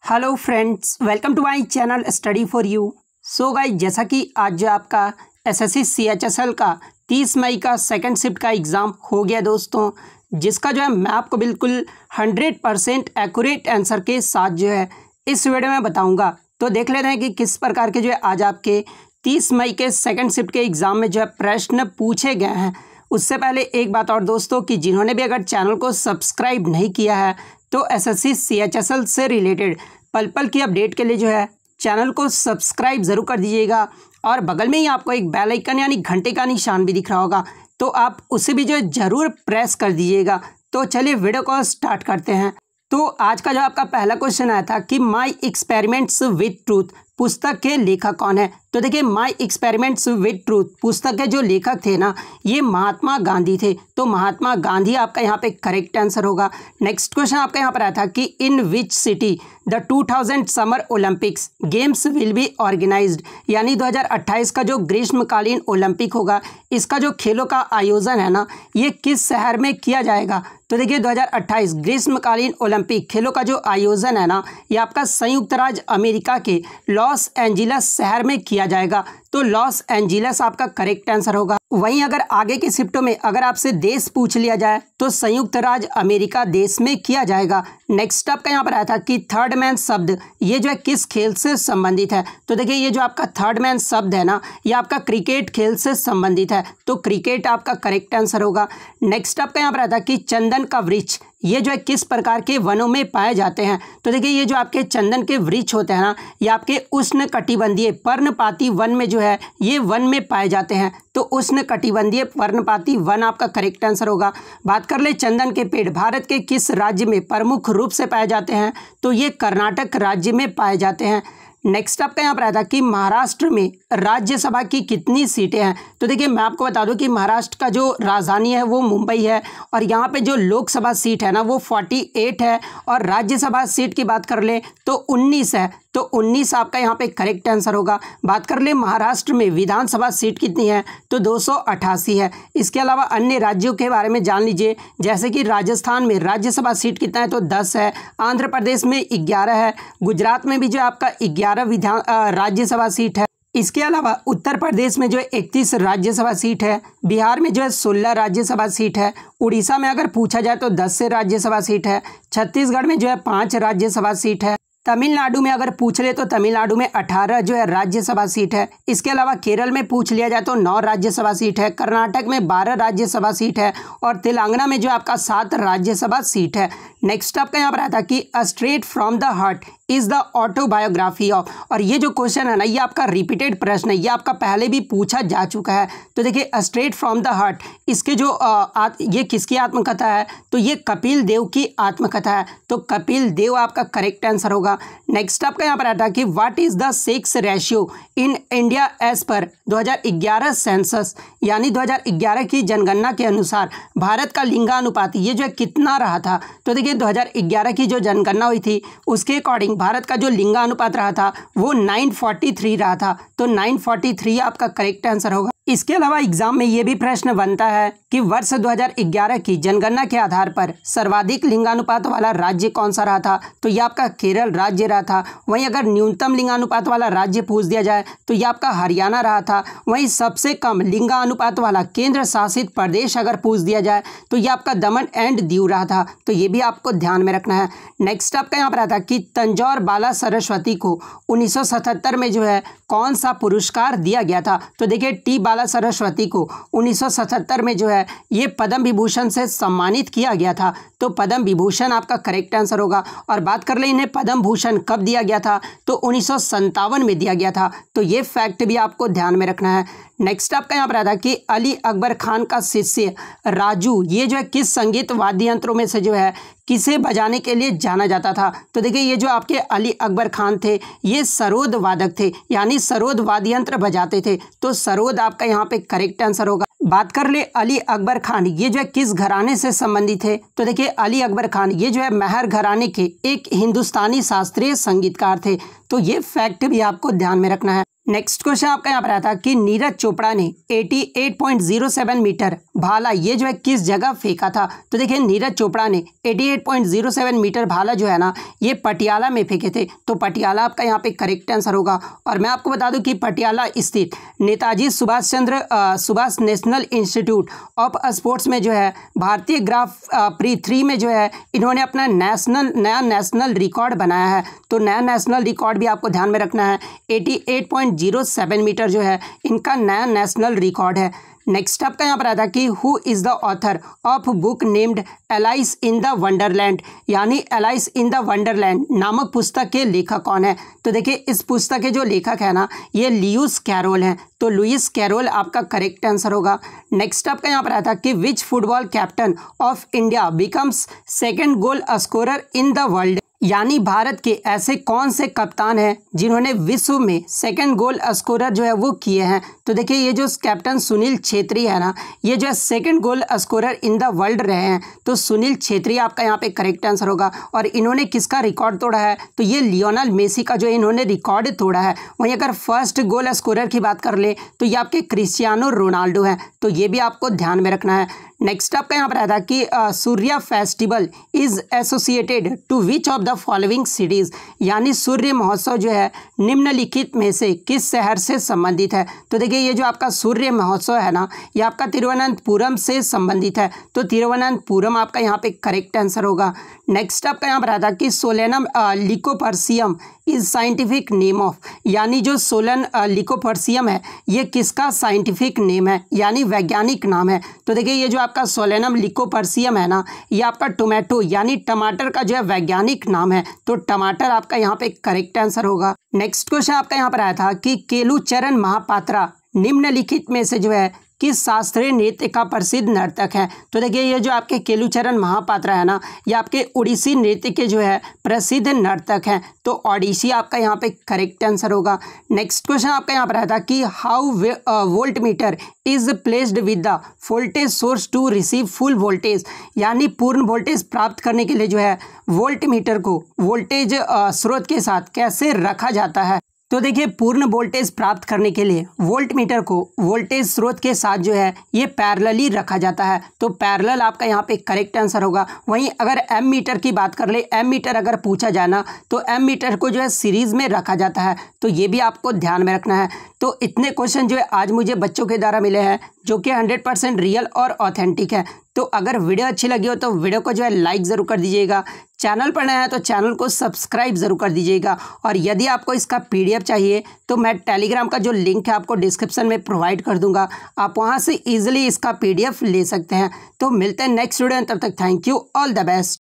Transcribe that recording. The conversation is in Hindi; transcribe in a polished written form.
Hello friends, welcome to my channel study for you. So guys, जैसा कि आज जो आपका एसएससी सीएचएसएल का 30 मई का सेकंड शिफ्ट का एग्ज़ाम हो गया दोस्तों, जिसका जो है मैं आपको बिल्कुल 100% एक्यूरेट आंसर के साथ जो है इस वीडियो में बताऊंगा। तो देख लेते हैं कि किस प्रकार के जो है आज आपके 30 मई के सेकंड शिफ्ट के एग्ज़ाम में जो है प्रश्न पूछे गए हैं। उससे पहले एक बात और दोस्तों, कि जिन्होंने भी अगर चैनल को सब्सक्राइब नहीं किया है तो एसएससी सीएचएसएल से रिलेटेड पल पल की अपडेट के लिए जो है चैनल को सब्सक्राइब ज़रूर कर दीजिएगा। और बगल में ही आपको एक बेल आइकन यानी घंटे का निशान भी दिख रहा होगा, तो आप उसे भी जो है ज़रूर प्रेस कर दीजिएगा। तो चलिए वीडियो को स्टार्ट करते हैं। तो आज का जो आपका पहला क्वेश्चन आया था कि माई एक्सपेरिमेंट्स विद ट्रूथ पुस्तक के लेखक कौन है। तो देखिए, माई एक्सपेरिमेंट्स विद ट्रूथ पुस्तक के जो लेखक थे ना, ये महात्मा गांधी थे। तो महात्मा गांधी आपका यहाँ पे करेक्ट आंसर होगा। नेक्स्ट क्वेश्चन आपका यहाँ पर आया था कि in which city the 2000 summer Olympics games will be organised, यानी 2028 का जो ग्रीष्मकालीन ओलंपिक होगा, इसका जो खेलों का आयोजन है ना, ये किस शहर में किया जाएगा। तो देखिए, 2028 ग्रीष्मकालीन ओलंपिक खेलों का जो आयोजन है ना, ये आपका संयुक्त राज्य अमेरिका के लॉस एंजिलस शहर में किया जाएगा। तो लॉस एंजिलस आपका करेक्ट आंसर होगा। वहीं अगर आगे की शिफ्टों में अगर आपसे देश पूछ लिया जाए तो संयुक्त राज्य अमेरिका देश में किया जाएगा। नेक्स्ट आपका यहाँ पर आया था कि थर्ड मैन शब्द ये जो है किस खेल से संबंधित है। तो देखिए, ये जो आपका थर्ड मैन शब्द है ना, ये आपका क्रिकेट खेल से संबंधित है। तो क्रिकेट आपका करेक्ट आंसर होगा। नेक्स्ट आपका यहाँ पर आया था कि चंदन का वृक्ष ये जो है किस प्रकार के वनों में पाए जाते हैं। तो देखिए, ये जो आपके चंदन के वृक्ष होते हैं ना, ये आपके उष्णकटिबंधीय पर्णपाती वन में जो है ये वन में पाए जाते हैं। तो उष्णकटिबंधीय पर्णपाती वन आपका करेक्ट आंसर होगा। बात कर ले चंदन के पेड़ भारत के किस राज्य में प्रमुख रूप से पाए जाते हैं। तो ये कर्नाटक राज्य में पाए जाते हैं। नेक्स्ट आपका यहाँ पर आया था कि महाराष्ट्र में राज्यसभा की कितनी सीटें हैं। तो देखिए, मैं आपको बता दूं कि महाराष्ट्र का जो राजधानी है वो मुंबई है, और यहाँ पे जो लोकसभा सीट है ना वो 48 है, और राज्यसभा सीट की बात कर ले तो 19 है। तो 19 आपका यहाँ पे करेक्ट आंसर होगा। बात कर ले महाराष्ट्र में विधानसभा सीट कितनी है, तो 288 है। इसके अलावा अन्य राज्यों के बारे में जान लीजिए, जैसे कि राजस्थान में राज्यसभा सीट कितना है, तो 10 है। आंध्र प्रदेश में 11 है। गुजरात में भी जो आपका 11 राज्यसभा सीट है। इसके अलावा उत्तर प्रदेश में जो है 31 राज्यसभा सीट है। बिहार में जो है 16 राज्यसभा सीट है। उड़ीसा में अगर पूछा जाए तो 10 से राज्यसभा सीट है। छत्तीसगढ़ में जो है 5 राज्यसभा सीट है। तमिलनाडु में अगर पूछ ले तो तमिलनाडु में 18 जो है राज्यसभा सीट है। इसके अलावा केरल में पूछ लिया जाए तो 9 राज्यसभा सीट है। कर्नाटक में 12 राज्यसभा सीट है, और तेलंगाना में जो आपका 7 राज्यसभा सीट है। नेक्स्ट आपका यहाँ पर आता कि straight from the heart is the autobiography of, और ये जो क्वेश्चन है ना, ये आपका रिपीटेड प्रश्न है, ये आपका पहले भी पूछा जा चुका है। तो देखिए, स्ट्रेट फ्रॉम द हार्ट इसके जो ये किसकी आत्मकथा है, तो ये कपिल देव की आत्मकथा है। तो कपिल देव आपका करेक्ट आंसर होगा। नेक्स्ट आपका यहाँ पर आता है कि what is the sex ratio in India as per 2011 census, यानी 2011 की जनगणना के अनुसार भारत का लिंगानुपात ये जो है कितना रहा था। तो देखिए, 2011 की जो जनगणना हुई थी उसके अकॉर्डिंग भारत का जो लिंगानुपात रहा था वो 943 रहा था। तो 943 आपका करेक्ट आंसर होगा। इसके अलावा एग्जाम में ये भी प्रश्न बनता है कि वर्ष 2011 की जनगणना के आधार पर सर्वाधिक लिंगानुपात वाला राज्य कौन सा रहा था। तो ये आपका केरल राज्य रहा था। वहीं अगर न्यूनतम लिंगानुपात वाला राज्य पूछ दिया जाए तो ये आपका हरियाणा रहा था। वहीं सबसे कम लिंगानुपात वाला केंद्र शासित प्रदेश अगर पूछ दिया जाए तो ये आपका दमन एंड दीव रहा था। तो ये भी आपको ध्यान में रखना है। नेक्स्ट आपका यहाँ पर आता कि तंजौर बाला सरस्वती को 1977 में जो है कौन सा पुरस्कार दिया गया था। तो देखिए, टी बाला सरस्वती को 1977 में जो है ये पद्म विभूषण से सम्मानित किया गया था। तो पद्म विभूषण आपका करेक्ट आंसर होगा। और बात कर ले इन्हें पद्म भूषण कब दिया गया था, तो 1957 में दिया गया था। तो ये फैक्ट भी आपको ध्यान में रखना है। नेक्स्ट आपका यहाँ पर आता कि अली अकबर खान का शिष्य राजू ये जो है किस संगीत वाद्य यंत्रों में से जो है किसे बजाने के लिए जाना जाता था। तो देखिए, ये जो आपके अली अकबर खान थे ये सरोद वादक थे, यानी सरोद वाद्य यंत्र बजाते थे। तो सरोद आपका यहाँ पे करेक्ट आंसर होगा। बात कर ले अली अकबर खान ये जो है किस घराने से संबंधित है। तो देखिए, अली अकबर खान ये जो है मेहर घराने के एक हिंदुस्तानी शास्त्रीय संगीतकार थे। तो ये फैक्ट भी आपको ध्यान में रखना है। नेक्स्ट क्वेश्चन आपका यहाँ पर आया था कि नीरज चोपड़ा ने 88.07 मीटर भाला ये जो है किस जगह फेंका था। तो देखिए नीरज चोपड़ा ने 88.07 मीटर भाला जो है ना ये पटियाला में फेंके थे। तो पटियाला आपका यहाँ पे करेक्ट आंसर होगा। और मैं आपको बता दूं कि पटियाला स्थित Netaji Subhash national institute of sports में जो है भारतीय ग्राफ प्री 3 में जो है इन्होंने अपना नया नेशनल रिकॉर्ड बनाया है। तो नया नेशनल रिकॉर्ड भी आपको ध्यान में रखना है। 88.07 मीटर जो है इनका नया नेशनल रिकॉर्ड है। नेक्स्ट आपका यहाँ पर आता है कि who is the author of book named alias in the Wonderland, यानी एलाइस इन द वंडरलैंड नामक पुस्तक के लेखक कौन है। तो देखिए इस पुस्तक के जो लेखक है ना ये लुईस कैरोल हैं। तो लुईस कैरोल आपका करेक्ट आंसर होगा। नेक्स्ट आपका यहाँ पर आता है कि which football captain of India becomes second goal scorer in the world, यानी भारत के ऐसे कौन से कप्तान हैं जिन्होंने विश्व में सेकंड गोल स्कोरर जो है वो किए हैं। तो देखिए ये जो कैप्टन सुनील छेत्री है ना ये जो है second goal scorer in the world रहे हैं। तो सुनील छेत्री आपका यहाँ पे करेक्ट आंसर होगा। और इन्होंने किसका रिकॉर्ड तोड़ा है तो ये लियोनेल मेसी का जो इन्होंने रिकॉर्ड तोड़ा है। वहीं अगर फर्स्ट गोल स्कोरर की बात कर ले तो ये आपके क्रिस्टियानो रोनाल्डो हैं। तो ये भी आपको ध्यान में रखना है। नेक्स्ट आपका यहाँ पर आया था कि Surya festival is associated to which of the following cities, यानी सूर्य महोत्सव जो है निम्नलिखित में से किस शहर से संबंधित है। तो देखिए ये जो आपका सूर्य महोत्सव है ना ये आपका तिरुवनंतपुरम से संबंधित है। तो तिरुवनंतपुरम आपका यहाँ पे करेक्ट आंसर होगा। नेक्स्ट आपका यहाँ पर आया था कि Solanum lycopersicum is scientific name of, यानी जो सोलन लिकोपर्सियम है ये किसका साइंटिफिक नेम है यानी वैज्ञानिक नाम है। तो देखिए ये जो आपका सोलेनम लिकोपर्सियम है ना ये आपका टोमेटो यानी टमाटर का जो है वैज्ञानिक नाम है। तो टमाटर आपका यहाँ पे करेक्ट आंसर होगा। नेक्स्ट क्वेश्चन आपका यहाँ पर आया था कि केलुचरण महापात्रा निम्नलिखित में से जो है किस शास्त्रीय नृत्य का प्रसिद्ध नर्तक है। तो देखिए ये जो आपके केलुचरण महापात्रा है ना ये आपके ओडिसी नृत्य के जो है प्रसिद्ध नर्तक हैं। तो ओडिसी आपका यहाँ पे करेक्ट आंसर होगा। नेक्स्ट क्वेश्चन आपका यहाँ पर आया था कि how voltmeter is placed with the voltage source to receive full voltage, यानी पूर्ण वोल्टेज प्राप्त करने के लिए जो है वोल्ट मीटर को वोल्टेज स्रोत के साथ कैसे रखा जाता है। तो देखिए पूर्ण वोल्टेज प्राप्त करने के लिए वोल्ट मीटर को वोल्टेज स्रोत के साथ जो है ये पैरेलली रखा जाता है। तो पैरेलल आपका यहाँ पे करेक्ट आंसर होगा। वहीं अगर एम मीटर की बात कर ले, एम मीटर अगर पूछा जाना तो एम मीटर को जो है सीरीज में रखा जाता है। तो ये भी आपको ध्यान में रखना है। तो इतने क्वेश्चन जो है आज मुझे बच्चों के द्वारा मिले हैं जो कि 100% रियल और ऑथेंटिक है। तो अगर वीडियो अच्छी लगी हो तो वीडियो को जो है लाइक ज़रूर कर दीजिएगा। चैनल पर नया है तो चैनल को सब्सक्राइब ज़रूर कर दीजिएगा। और यदि आपको इसका पीडीएफ चाहिए तो मैं टेलीग्राम का जो लिंक है आपको डिस्क्रिप्शन में प्रोवाइड कर दूंगा, आप वहां से ईजिली इसका पीडीएफ ले सकते हैं। तो मिलते हैं नेक्स्ट वीडियो में, तब तक thank you, all the best.